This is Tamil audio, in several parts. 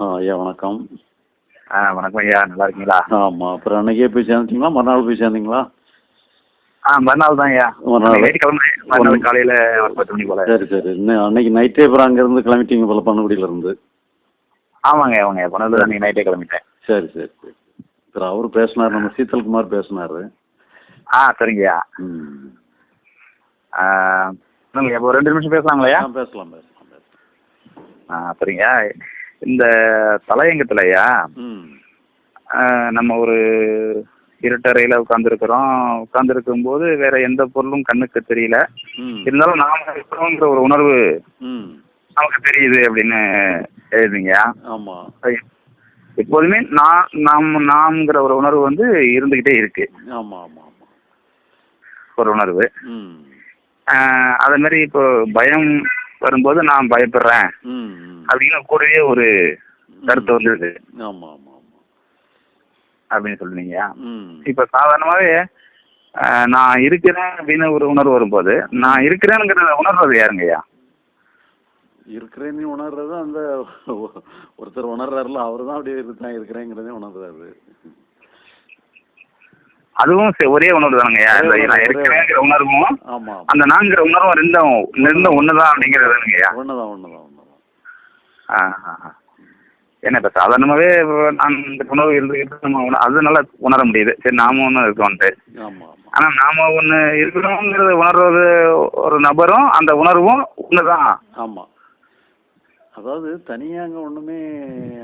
ஐயா வணக்கம். வணக்கம் ஐயா, நல்லா இருக்கீங்களா? ஆமாம். அப்புறம் அன்னைக்கே போய் சேர்ந்துட்டீங்களா, மறுநாள் போய் சேர்ந்தீங்களா? மறுநாள் தான் ஐயா. மறுநாள் நைட்டு கிளம்புனேன், மறுநாள் காலையில் ஒரு 10 மணி போல். சரி சரி. இன்னும் அன்னைக்கு நைட்டே அப்புறம் அங்கேருந்து கிளம்பிட்டீங்க போல, பண்ணகுடியிலேருந்து? ஆமாங்க ஆமாங்க, பண்ணதில் அன்றைக்கி நைட்டே கிளம்பிட்டேன். சரி சரி சரி. சார் அவர் பேசினார், நம்ம சீத்தல்குமார் பேசினார். சரிங்கய்யா. ம். சொல்லுங்க, இப்போ 2 நிமிஷம் பேசலாங்களா? பேசலாம் பேசலாம் பேசலாம். சரிங்கய்யா. இந்த தலையங்கத்தில் ஐயா, நம்ம ஒரு இருட்டறையில் உட்காந்துருக்கும் போது வேற எந்த பொருளும் கண்ணுக்கு தெரியல, இருந்தாலும் நாம இருக்கிறோங்கிற ஒரு உணர்வு நமக்கு தெரியுது அப்படின்னு எழுதுங்கய்யா. ஆமாம். எப்போதுமே நாம்ங்கிற ஒரு உணர்வு வந்து இருந்துகிட்டே இருக்கு. ஆமாம் ஆமாம் ஆமாம். ஒரு உணர்வு. அதே மாதிரி இப்போ பயம் வரும்போது நான் பயப்படுறேன் அப்படின்னு கூடவே ஒரு கருத்து வந்துருது. ஆமாம் ஆமாம் ஆமாம் அப்படின்னு சொல்லுவீங்க. இப்ப சாதாரணமாவே நான் இருக்கிறேன் அப்படின்னு ஒரு உணர்வு வரும்போது, நான் இருக்கிறேன்ங்கிற உணர்றது யாருங்கய்யா? இருக்கிறேன்னு உணர்றது அந்த ஒருத்தர் உணர்றாருல, அவரு தான் அப்படியே தான் இருக்கிறேங்கிறதே உணர்றாரு. அதுவும் ஒரே உணர்வு தானுங்கய்யா. நான் இருக்கிறேங்கிற உணர்வும் அந்த நான்கிற உணர்வும் ரெண்டும் ஒண்ணுதான் அப்படிங்கிறதுங்கய்யா. ஒண்ணுதான் ஒண்ணுதான் ஒண்ணுதான். ஏன்னா இப்ப சாதாரணமாவே நான் இந்த உணர்வு இருந்துக்கிட்டு நம்ம அதனால உணர முடியுது, சரி நாம ஒண்ணு இருக்கோன்ட்டு. ஆனா நாம ஒண்ணு இருக்கிறோங்கிறத உணர்றது ஒரு நபரும் அந்த உணர்வும் ஒண்ணுதான். ஆமா. அதாவது தனியா அங்க ஒண்ணுமே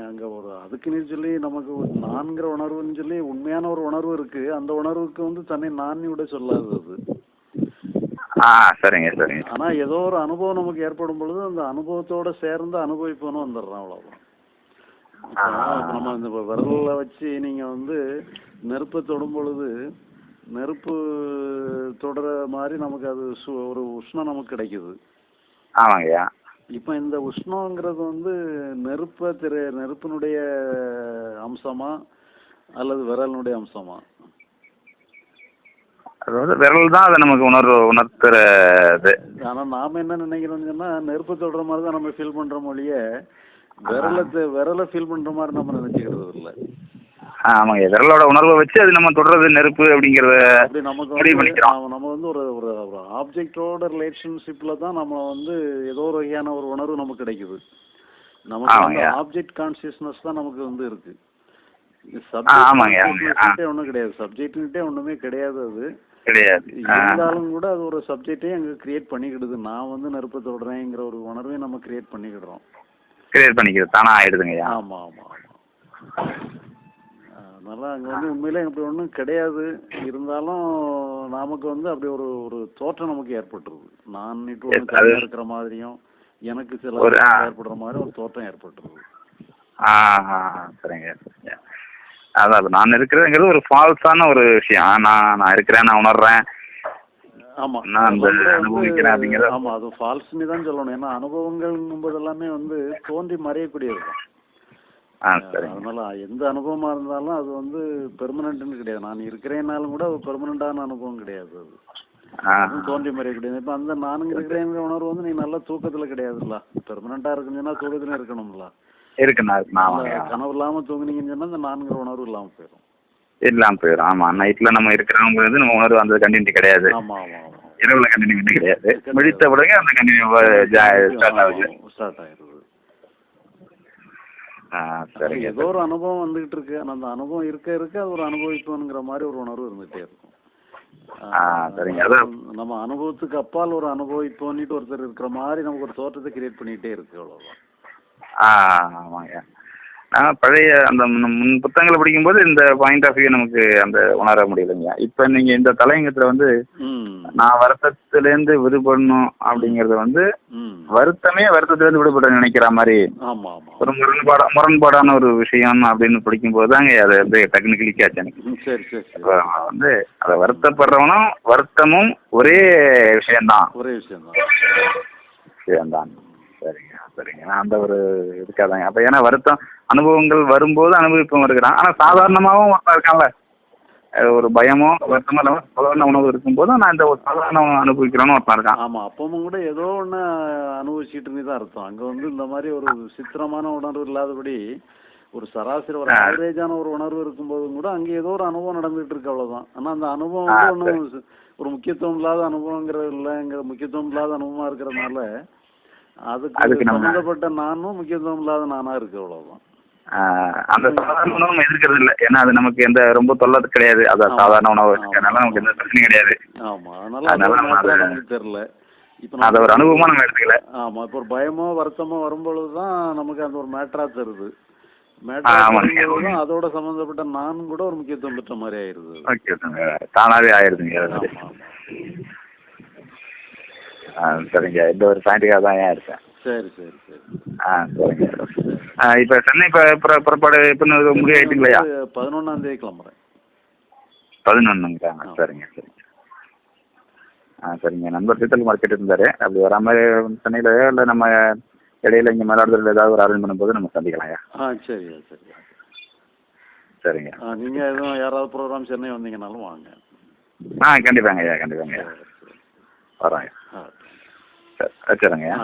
அங்க ஒரு அதுக்குன்னு சொல்லி நமக்கு ஒரு நான்கிற உணர்வுன்னு சொல்லி உண்மையான ஒரு உணர்வு இருக்கு. அந்த உணர்வுக்கு வந்து தன்னை நான் விட சொல்லாது அது. சரிங்க சரிங்க. ஆனா ஏதோ ஒரு அனுபவம் நமக்கு ஏற்படும் பொழுது அந்த அனுபவத்தோட சேர்ந்து அனுபவிப்போன்னு வந்துடுறோம், அவ்வளவுதான். நம்ம இந்த விரல்ல வச்சு நீங்க வந்து நெருப்பை தொடும் பொழுது நெருப்பு தொடர மாதிரி நமக்கு அது ஒரு உஷ்ணம் நமக்கு கிடைக்குது. ஆமாங்கய்யா. இப்ப இந்த உஷ்ணங்கிறது வந்து நெருப்பினுடைய அம்சமா அல்லது விரலினுடைய அம்சமா? அதாவது விரல் தான் அதை நமக்கு உணர்த்துறது. ஆனா நாம என்ன நினைக்கிறோம்னா, நெருப்பு தொடுற மாதிரி தான் நம்ம ஃபீல் பண்றோம் ஒழிய விரலை ஃபீல் பண்ற மாதிரி நம்ம நினைச்சுக்கிறது இல்லை. ஆமாங்க, விரலோட உணர்வை வச்சு அது நம்ம தொடர்றது நெருப்பு அப்படிங்கறத நம்ம வந்து ஒரு ஆப்ஜெக்டோட ரிலேஷன்ஷிப்ல தான் நம்ம வந்து ஏதோ ஒரு வகையான ஒரு உணர்வு நமக்கு கிடைக்குது. நமக்கு ஆப்ஜெக்ட் கான்சியஸ்னஸ் தான் நமக்கு வந்து இருக்கு. ஒண்ணும் கிடையாது, சப்ஜெக்ட்கிட்டே ஒண்ணுமே கிடையாது. அது கிடையாது. இருந்தாலும் கூட அது ஒரு சப்ஜெக்டே அங்க கிரியேட் பண்ணிக்கிடுது. நான் வந்து நெருப்பை தொடுறேங்கிற ஒரு உணர்வையும் நம்ம கிரியேட் பண்ணிக்கிடுறோம். கிரியேட் பண்ணிக்கிறது தானா ஆயிடுதுங்க. ஆமா ஆமா ஆமா. அதனால அங்கே வந்து உண்மையிலே அப்படி ஒன்றும் கிடையாது. இருந்தாலும் நமக்கு வந்து அப்படி ஒரு தோற்றம் நமக்கு ஏற்பட்டுருது. நான் ஒன்று இருக்கிற மாதிரியும் எனக்கு சில ஏற்படுற மாதிரி ஒரு தோற்றம் ஏற்பட்டுருது. சரிங்க சரிங்க. அதாவது நான் இருக்கிறேங்கிறது ஒரு ஃபால்ஸான ஒரு விஷயம். நான் இருக்கிறேன், நான் உணர்றேன். ஆமா, நான் அனுபவிக்கிறேன் அப்படிங்கிறது. ஆமா, அது ஃபால்ஸ்ன்னு தான் சொல்லணும். ஏன்னா அனுபவங்கள்ங்கும் போது எல்லாமே வந்து தோன்றி மறையக்கூடியது தான். அதனால எந்த அனுபவமா இருந்தாலும் அது வந்து பெர்மனன்ட்னு கிடையாது. நான் இருக்கிறேன்னாலும் கூட ஒரு பெர்மனண்டான அனுபவம் கிடையாது. அது தோன்றி மறையக்கூடியது. இப்ப அந்த நானுங்க இருக்கிறேங்கிற உணர்வு வந்து நீ நல்ல தூக்கத்துல கிடையாதுல்ல. பெர்மனண்டா இருக்குன்னு தூக்கத்துல இருக்கணும்ல. கனவு இல்லாம தூங்குனீங்கன்னு சொன்னா அந்த நான்கிற உணர்வு இல்லாம போயிடும். இல்லாம போயிடும். ஆமா, நைட்ல நம்ம இருக்கிறவங்க நம்ம உணர்வு அந்த கண்டினியூட்டி கிடையாது. ஆமா ஆமா ஆமா. இரவுல கண்டினியூட்டி கிடையாது. விழித்த பிறகு அந்த கண்டினியூ ஸ்டார்ட் ஆயிடுது. ஏதோ ஒரு அனுபவம் வந்துகிட்டு இருக்கு. அந்த அனுபவம் இருக்க அது ஒரு அனுபவிப்போங்கிற மாதிரி ஒரு உணர்வு இருந்துட்டே இருக்கும். நம்ம அனுபவத்துக்கு அப்பால் ஒரு அனுபவிப்போன்னுட்டு ஒருத்தர் இருக்கிற மாதிரி நமக்கு ஒரு தோற்றத்தை கிரியேட் பண்ணிட்டே இருக்கு, அவ்வளவுதான். ஆமாங்க. பழைய அந்த முன் புத்தகங்களை படிக்கும்போது இந்த பாயிண்ட் ஆஃப் வியூ நமக்கு அந்த உணர முடியலைங்க. இப்ப நீங்க இந்த தலையங்கத்துல வந்து நான் வருத்தத்திலேருந்து விடுபடணும் அப்படிங்கறது வந்து வருத்தத்திலேருந்து விடுபட நினைக்கிற மாதிரி ஒரு முரண்பாடான ஒரு விஷயம் அப்படின்னு படிக்கும்போது தாங்க அது வந்து டக்குனு கிளிக்காச்சு எனக்கு. வந்து அதை வருத்தப்படுறவனும் வருத்தமும் ஒரே விஷயம்தான். விஷயம்தான். சரிங்க சரிங்க. நான் அந்த ஒரு இருக்காதாங்க. அப்ப ஏன்னா வருத்தம் அனுபவங்கள் வரும்போது அனுபவிப்பவங்க இருக்கிறான். ஆனா சாதாரணமாகவும் ஒருத்தன் இருக்கான்ல, ஒரு பயமோ வருத்தமோ இல்லாமல் சாதாரண உணவு இருக்கும்போது நான் இந்த ஒரு சாதாரண உணவு அனுபவிக்கிறோன்னு ஒருத்தன் இருக்கான். ஆமாம், அப்பவும் கூட ஏதோ ஒன்று அனுபவிச்சுட்டு தான் அர்த்தம். அங்கே வந்து இந்த மாதிரி ஒரு சித்திரமான உணர்வு இல்லாதபடி ஒரு சராசரி ஒரு ஆவரேஜான ஒரு உணர்வு இருக்கும்போதும் கூட அங்கே ஏதோ ஒரு அனுபவம் நடந்துகிட்டு இருக்கு, அவ்வளோதான். ஆனால் அந்த அனுபவம் வந்து ஒன்றும் ஒரு முக்கியத்துவம் இல்லாத அனுபவங்கிறது இல்லைங்கிற முக்கியத்துவம் இல்லாத அனுபவமாக இருக்கிறதுனால அதுக்கு சம்மந்தப்பட்ட நானும் முக்கியத்துவம் இல்லாத நானாக இருக்கு, அவ்வளோதான். அந்த சாதாரண உணவு நம்ம எதிர்க்கிறது இல்லை, ஏன்னா அது நமக்கு எந்த ரொம்ப தொல்லது கிடையாது. அது சாதாரண உணவு அதனால நமக்கு எந்த பிரச்சனையும் கிடையாது. ஆமாம், அதனால நமக்கு தெரியல. இப்போ அதை ஒரு அனுபவமாக நம்ம எடுத்துக்கல. ஆமாம், இப்போ ஒரு பயமோ வருத்தமோ வரும்பொழுது தான் நமக்கு அந்த ஒரு மேட்டரா தருது. அதோட சம்பந்தப்பட்ட நானும் கூட ஒரு முக்கியத்துவம் பெற்ற மாதிரி ஆயிருது, தானாவே ஆயிருதுங்க. சரிங்க, இந்த ஒரு பாயிண்ட்டுக்காக தான் ஏன் இருக்கேன். சரி சரி சரி. சரிங்க. இப்போ சென்னை புறப்பாடு இப்போ முடிவு ஆயிட்டுங்களையா? 11ஆம் தேதி கிளம்புறேன். 11ங்களா? சரிங்க சரிங்க. சரிங்க. நண்பர் சித்தல் மார்க்கெட் இருந்தார், அப்படி வராமல் சென்னையிலையோ இல்லை நம்ம இடையில இங்கே மயிலாடுதுறையில் ஏதாவது ஒரு அரேஞ்ச் பண்ணும்போது நம்ம சந்திக்கலாம்யா. சரி சரி. சரிங்க. நீங்கள் எதுவும் யாராவது ப்ரோக்ராம் சென்னை வந்தீங்கன்னாலும் வாங்க. கண்டிப்பாங்க ஐயா, கண்டிப்பாங்க ஐயா. வரோம் ஐயா. சரி, வச்சுறேங்க ஐயா.